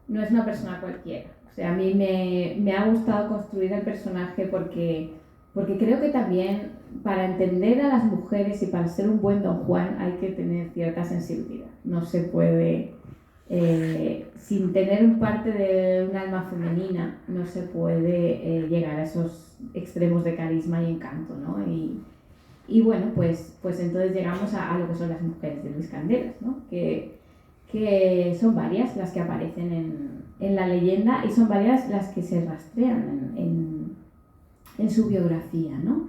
Speaker 3: una persona cualquiera. O sea, a mí me ha gustado construir el personaje porque creo que también para entender a las mujeres y para ser un buen Don Juan hay que tener cierta sensibilidad. No se puede, sin tener un parte de un alma femenina, no se puede llegar a esos extremos de carisma y encanto, ¿no? Y bueno, pues entonces llegamos a lo que son las mujeres de Luis Candelas, ¿no? Que son varias las que aparecen en la leyenda y son varias las que se rastrean en su biografía, ¿no?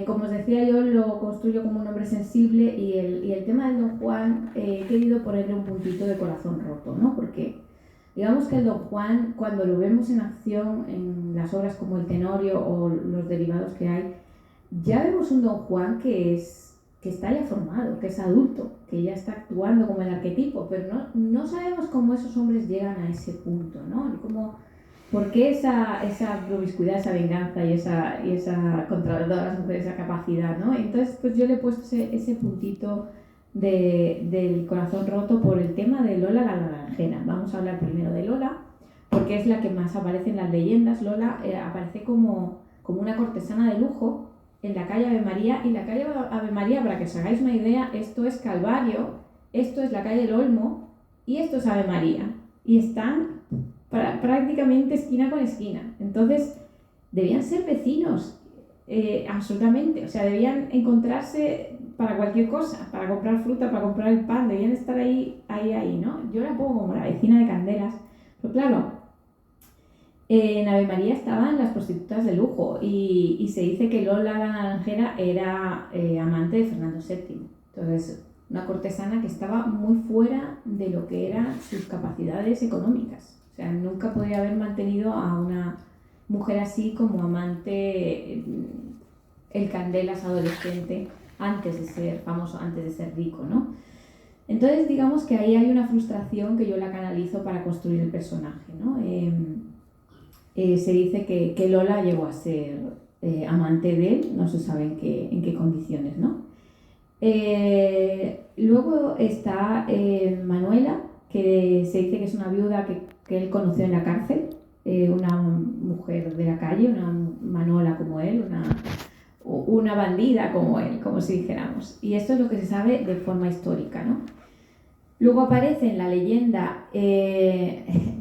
Speaker 3: Como os decía, yo lo construyo como un hombre sensible y el tema del Don Juan he querido ponerle un puntito de corazón roto, ¿no? Porque digamos que el Don Juan, cuando lo vemos en acción en las obras como El Tenorio o los derivados que hay, ya vemos un Don Juan que está ya formado, que es adulto, que ya está actuando como el arquetipo, pero no sabemos cómo esos hombres llegan a ese punto, ¿no? ¿Por qué esa promiscuidad, esa venganza y esa contra todas las mujeres, esa capacidad, ¿no? Entonces, pues yo le he puesto ese puntito del corazón roto por el tema de Lola la Naranjera. Vamos a hablar primero de Lola, porque es la que más aparece en las leyendas. Lola aparece como una cortesana de lujo en la calle Ave María, y la calle Ave María, para que os hagáis una idea, esto es Calvario, esto es la calle del Olmo y esto es Ave María, y están prácticamente esquina con esquina. Entonces debían ser vecinos, absolutamente, o sea, debían encontrarse para cualquier cosa, para comprar fruta, para comprar el pan, debían estar ahí, ¿no? Yo la pongo como la vecina de Candelas, pero claro, en Ave María estaban las prostitutas de lujo y se dice que Lola la Naranjera era amante de Fernando VII. Entonces, una cortesana que estaba muy fuera de lo que eran sus capacidades económicas. O sea, nunca podría haber mantenido a una mujer así como amante el Candelas adolescente antes de ser famoso, antes de ser rico, ¿no? Entonces, digamos que ahí hay una frustración que yo la canalizo para construir el personaje, ¿no? Se dice que Lola llegó a ser amante de él, no se sabe en qué condiciones, ¿no? Luego está Manuela, que se dice que es una viuda que él conoció en la cárcel, una mujer de la calle, una manola como él, una bandida como él, como si dijéramos. Y esto es lo que se sabe de forma histórica, ¿no? Luego aparece en la leyenda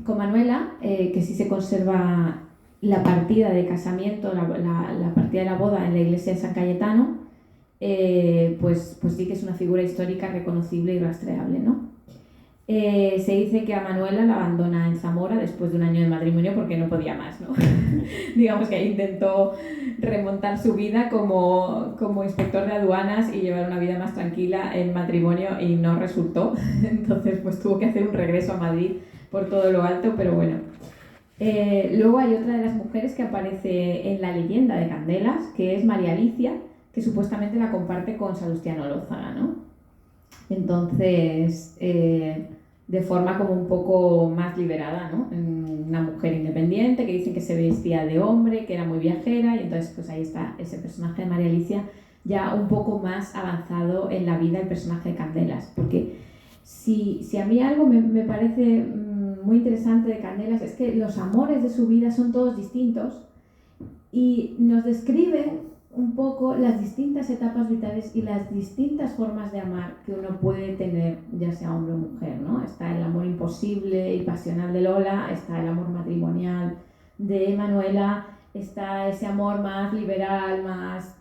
Speaker 3: con Manuela, que sí se conserva la partida de casamiento, la partida de la boda en la iglesia de San Cayetano, pues sí que es una figura histórica reconocible y rastreable, ¿no? Se dice que a Manuela la abandona en Zamora después de un año de matrimonio porque no podía más, ¿no? Digamos que ahí intentó remontar su vida como inspector de aduanas y llevar una vida más tranquila en matrimonio y no resultó. Entonces pues tuvo que hacer un regreso a Madrid por todo lo alto, pero bueno. Luego hay otra de las mujeres que aparece en la leyenda de Candelas, que es María Alicia, que supuestamente la comparte con Salustiano Olózaga, ¿no? Entonces, de forma como un poco más liberada, ¿no? Una mujer independiente que dicen que se vestía de hombre, que era muy viajera, y entonces pues ahí está ese personaje de María Alicia ya un poco más avanzado en la vida, el personaje de Candelas, porque si a mí algo me parece muy interesante de Candelas es que los amores de su vida son todos distintos y nos describen un poco las distintas etapas vitales y las distintas formas de amar que uno puede tener, ya sea hombre o mujer, ¿no? Está el amor imposible y pasional de Lola, está el amor matrimonial de Manuela, está ese amor más liberal, más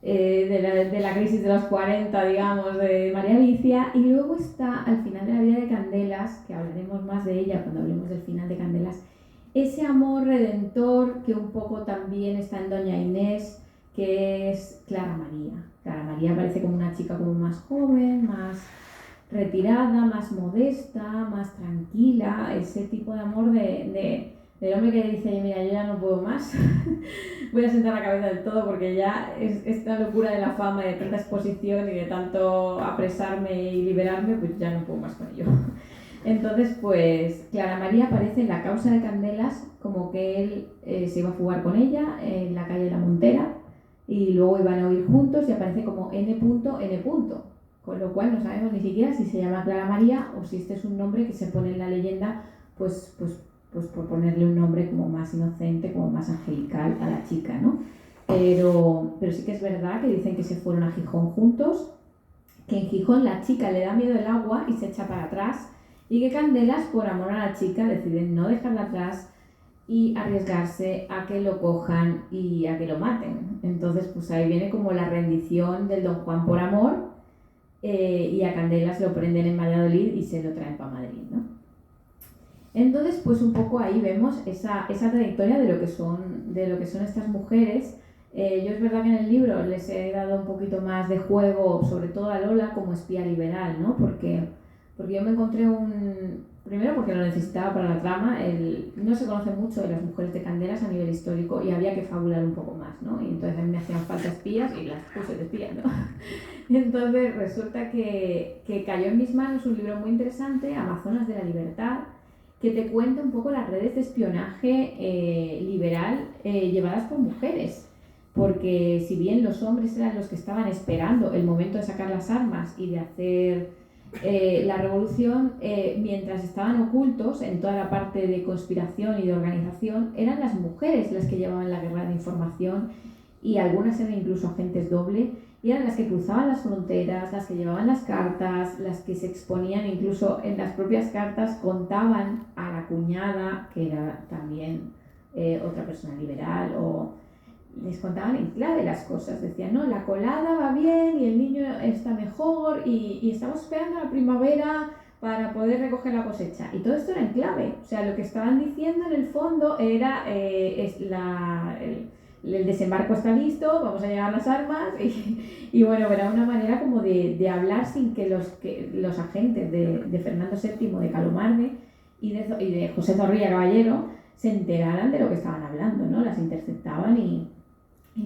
Speaker 3: de la crisis de los 40, digamos, de María Alicia, y luego está al final de la vida de Candelas, que hablaremos más de ella cuando hablemos del final de Candelas, ese amor redentor que un poco también está en Doña Inés, que es Clara María. Clara María parece como una chica como más joven, más retirada, más modesta, más tranquila, ese tipo de amor del hombre que dice, mira, yo ya no puedo más, voy a sentar la cabeza del todo porque ya es esta locura de la fama y de tanta exposición y de tanto apresarme y liberarme, pues ya no puedo más con ello. Entonces, pues Clara María aparece en La causa de Candelas como que él se iba a fugar con ella en la calle de la Montera, y luego iban a huir juntos y aparece como N.N. Con lo cual no sabemos ni siquiera si se llama Clara María o si este es un nombre que se pone en la leyenda pues por ponerle un nombre como más inocente, como más angelical a la chica, ¿no? Pero sí que es verdad que dicen que se fueron a Gijón juntos, que en Gijón la chica le da miedo el agua y se echa para atrás, y que Candelas, por amor a la chica, decide no dejarla atrás y arriesgarse a que lo cojan y a que lo maten. Entonces, pues ahí viene como la rendición del Don Juan por amor, y a Candelas lo prenden en Valladolid y se lo traen para Madrid, ¿no? Entonces, pues un poco ahí vemos esa trayectoria de lo que son estas mujeres. Yo es verdad que en el libro les he dado un poquito más de juego, sobre todo a Lola como espía liberal, ¿no? Porque yo me encontré primero porque lo necesitaba para la trama, no se conoce mucho de las mujeres de Candelas a nivel histórico y había que fabular un poco más, ¿no? Y entonces a mí me hacían falta espías y las puse de espía, ¿no? Entonces resulta que cayó en mis manos un libro muy interesante, Amazonas de la Libertad, que te cuenta un poco las redes de espionaje liberal llevadas por mujeres. Porque si bien los hombres eran los que estaban esperando el momento de sacar las armas y de hacer la revolución, mientras estaban ocultos en toda la parte de conspiración y de organización, eran las mujeres las que llevaban la guerra de información, y algunas eran incluso agentes doble, y eran las que cruzaban las fronteras, las que llevaban las cartas, las que se exponían, incluso en las propias cartas contaban a la cuñada, que era también otra persona liberal, o les contaban en clave las cosas. Decían, no, la colada va bien y el niño está mejor y estamos esperando la primavera para poder recoger la cosecha. Y todo esto era en clave. O sea, lo que estaban diciendo en el fondo era el desembarco está listo, vamos a llevar las armas y bueno, era una manera como de hablar sin que los agentes de Fernando VII, de Calomarde y de José Zorrilla Caballero se enteraran de lo que estaban hablando, ¿no? Las interceptaban y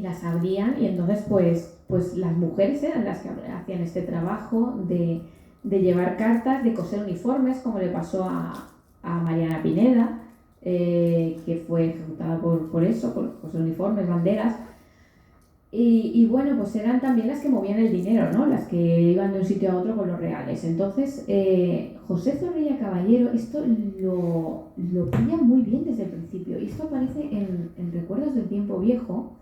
Speaker 3: las abrían, y entonces pues las mujeres eran las que hacían este trabajo de llevar cartas, de coser uniformes, como le pasó a Mariana Pineda, que fue ejecutada por eso, por coser uniformes, banderas. Y bueno, pues eran también las que movían el dinero, ¿no? Las que iban de un sitio a otro con los reales. Entonces, José Zorrilla Caballero, esto lo pilla muy bien desde el principio. Y esto aparece en Recuerdos del Tiempo Viejo,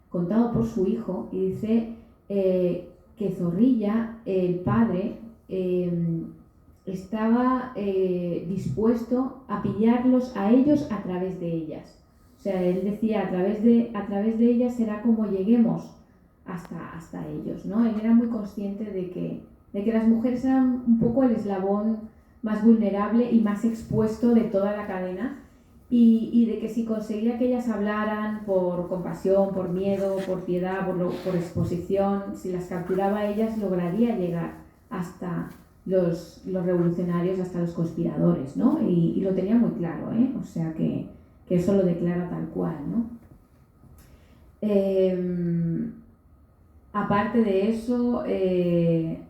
Speaker 3: contado por su hijo, y dice que Zorrilla, el padre, estaba dispuesto a pillarlos a ellos a través de ellas. O sea, él decía, a través de ellas será como lleguemos hasta ellos, ¿no? Él era muy consciente de que las mujeres eran un poco el eslabón más vulnerable y más expuesto de toda la cadena, y de que si conseguía que ellas hablaran por compasión, por miedo, por piedad, por exposición, si las capturaba ellas, lograría llegar hasta los revolucionarios, hasta los conspiradores, ¿no? Y lo tenía muy claro, ¿eh? O sea que eso lo declara tal cual, ¿no? Aparte de eso,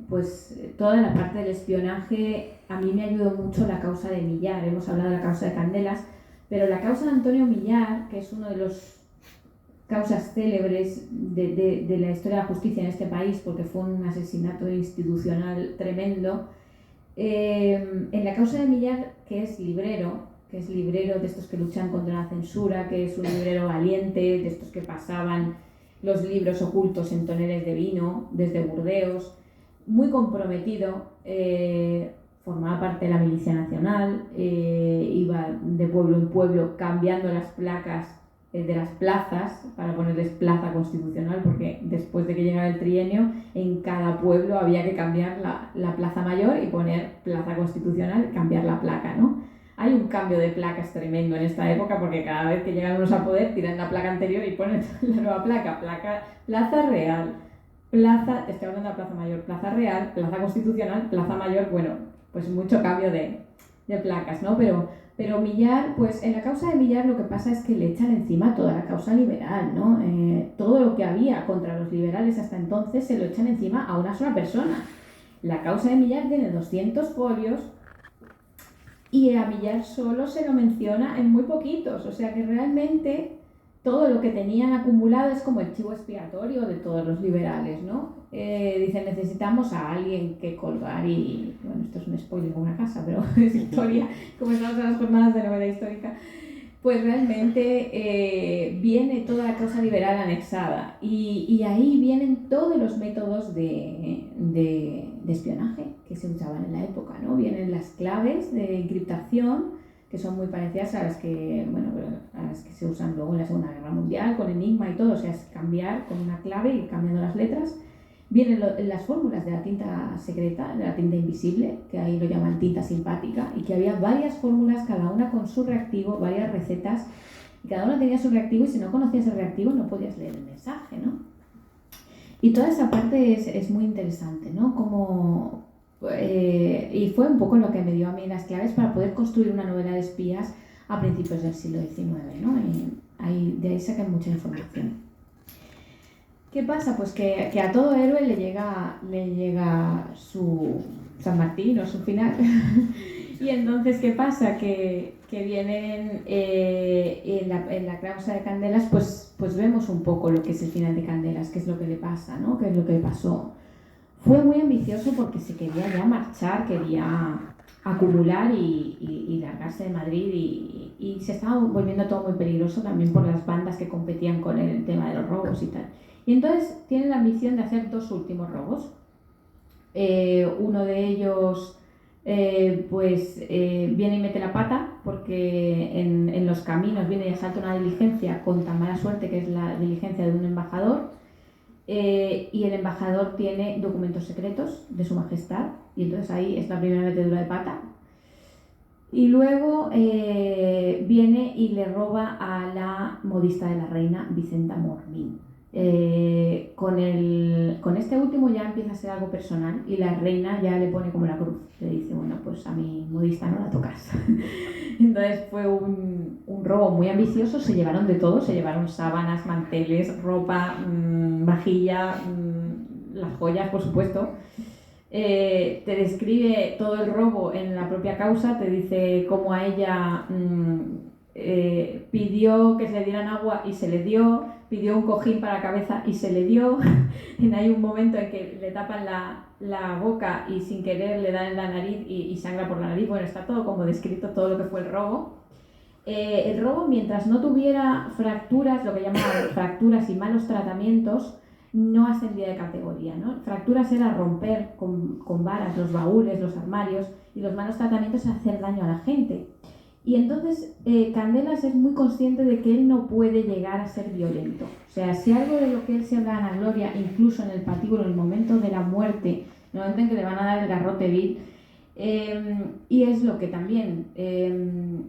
Speaker 3: pues toda la parte del espionaje, a mí me ayudó mucho la causa de Millar. Hemos hablado de la causa de Candelas, pero la causa de Antonio Millar, que es uno de los causas célebres de la historia de la justicia en este país, porque fue un asesinato institucional tremendo, en la causa de Millar, que es librero de estos que luchan contra la censura, que es un librero valiente, de estos que pasaban los libros ocultos en toneles de vino desde Burdeos, muy comprometido, formaba parte de la Milicia Nacional, iba de pueblo en pueblo cambiando las placas de las plazas para ponerles plaza constitucional, porque después de que llegara el trienio en cada pueblo había que cambiar la plaza mayor y poner plaza constitucional, cambiar la placa, ¿no? Hay un cambio de placas tremendo en esta época, porque cada vez que llegan unos a poder tiran la placa anterior y ponen la nueva placa, plaza real, plaza, estoy hablando de la plaza mayor, plaza real, plaza constitucional, plaza mayor, bueno, pues mucho cambio de placas, ¿no? Pero Millar, pues en la causa de Millar lo que pasa es que le echan encima toda la causa liberal, ¿no? Todo lo que había contra los liberales hasta entonces se lo echan encima a una sola persona. La causa de Millar tiene 200 folios y a Millar solo se lo menciona en muy poquitos, o sea que realmente todo lo que tenían acumulado es como el chivo expiatorio de todos los liberales, ¿no? Dicen, necesitamos a alguien que colgar y, bueno, esto es un spoiler con una casa, pero es historia, como estamos en las jornadas de novela histórica, pues realmente viene toda la causa liberal anexada y ahí vienen todos los métodos de espionaje que se usaban en la época, ¿no? Vienen las claves de encriptación, que son muy parecidas a las que, bueno, a las que se usan luego en la Segunda Guerra Mundial, con Enigma y todo, o sea, es cambiar con una clave y cambiando las letras. Vienen las fórmulas de la tinta secreta, de la tinta invisible, que ahí lo llaman tinta simpática, y que había varias fórmulas, cada una con su reactivo, varias recetas, y cada una tenía su reactivo, y si no conocías el reactivo no podías leer el mensaje, ¿no? Y toda esa parte es muy interesante, ¿no? Como... y fue un poco lo que me dio a mí las claves para poder construir una novela de espías a principios del siglo XIX, ¿no? Y de ahí saqué mucha información. ¿Qué pasa? Pues que a todo héroe le llega su San Martín o su final. Y entonces, ¿qué pasa? Que vienen en la causa de Candelas, pues vemos un poco lo que es el final de Candelas, qué es lo que le pasa, ¿no? Qué es lo que le pasó. Fue muy ambicioso porque se quería ya marchar, quería acumular y largarse de Madrid y se estaba volviendo todo muy peligroso también por las bandas que competían con el tema de los robos y tal. Y entonces tiene la ambición de hacer 2 últimos robos. Uno de ellos viene y mete la pata porque en los caminos viene y asalta una diligencia con tan mala suerte que es la diligencia de un embajador. Y el embajador tiene documentos secretos de su majestad y entonces ahí es la primera metedura de pata. Y luego viene y le roba a la modista de la reina, Vicenta Mormín. Con este último ya empieza a ser algo personal y la reina ya le pone como la cruz, le dice, bueno, pues a mi modista no la tocas. Entonces fue un robo muy ambicioso, se llevaron de todo, se llevaron sábanas, manteles, ropa, vajilla, las joyas, por supuesto. Te describe todo el robo en la propia causa, te dice cómo a ella pidió que se le dieran agua y se le dio, pidió un cojín para la cabeza y se le dio. Hay un momento en que le tapan la boca y sin querer le dan en la nariz y sangra por la nariz. Bueno, está todo como descrito, todo lo que fue el robo. El robo, mientras no tuviera fracturas, lo que llaman fracturas y malos tratamientos, no ascendía de categoría, ¿no? Fracturas era romper con varas los baúles, los armarios, y los malos tratamientos hacer daño a la gente. Y entonces Candelas es muy consciente de que él no puede llegar a ser violento. O sea, si algo de lo que él se gana gloria, incluso en el patíbulo, en el momento de la muerte, en el momento en que le van a dar el garrote vil, y es lo que también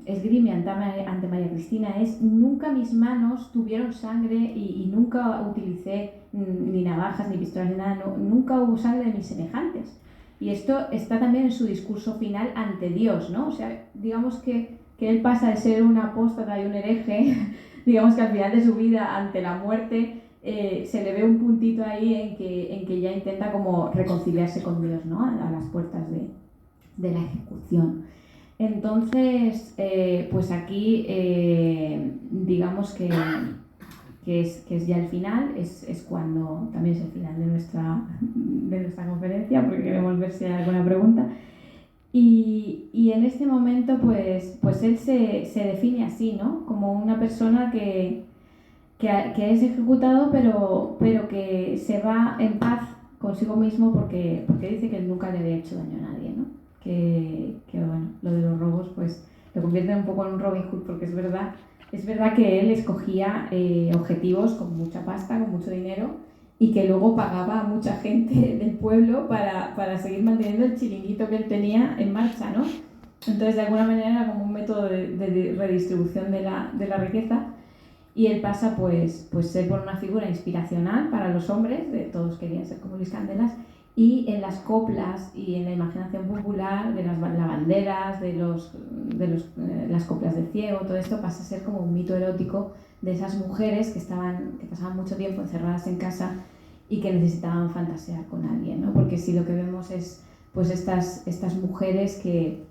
Speaker 3: esgrime ante María Cristina, es nunca mis manos tuvieron sangre y nunca utilicé ni navajas, ni pistolas, ni nada, nunca hubo sangre de mis semejantes. Y esto está también en su discurso final ante Dios, ¿no? O sea, digamos que él pasa de ser un apóstata y un hereje, digamos que al final de su vida, ante la muerte, se le ve un puntito ahí en que ya intenta como reconciliarse con Dios, ¿no? A las puertas de la ejecución. Entonces, pues aquí, digamos que es ya el final, es cuando también es el final de nuestra conferencia, porque queremos ver si hay alguna pregunta. Y en este momento, pues él se define así, ¿no? Como una persona que es ejecutado, pero que se va en paz consigo mismo porque dice que él nunca le había hecho daño a nadie, ¿no? Que bueno, lo de los robos, pues lo convierte un poco en un Robin Hood, porque es verdad que él escogía objetivos con mucha pasta, con mucho dinero, y que luego pagaba a mucha gente del pueblo para seguir manteniendo el chiringuito que él tenía en marcha, ¿no? Entonces, de alguna manera era como un método de redistribución de la riqueza, y él pasa pues ser por una figura inspiracional para los hombres, todos querían ser como Luis Candelas, y en las coplas y en la imaginación popular de las lavanderas, de las coplas de ciego, todo esto pasa a ser como un mito erótico de esas mujeres que pasaban mucho tiempo encerradas en casa y que necesitaban fantasear con alguien, ¿no? Porque si lo que vemos es pues estas mujeres que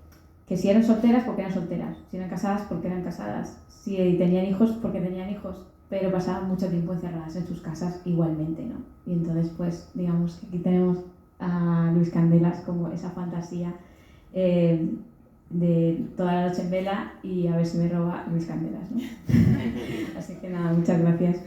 Speaker 3: si eran solteras, porque eran solteras, si eran casadas, porque eran casadas, si tenían hijos, porque tenían hijos, pero pasaban mucho tiempo encerradas en sus casas igualmente, ¿no? Y entonces, pues, digamos que aquí tenemos a Luis Candelas como esa fantasía de toda la noche en vela y a ver si me roba Luis Candelas, ¿no? Así que nada, muchas gracias.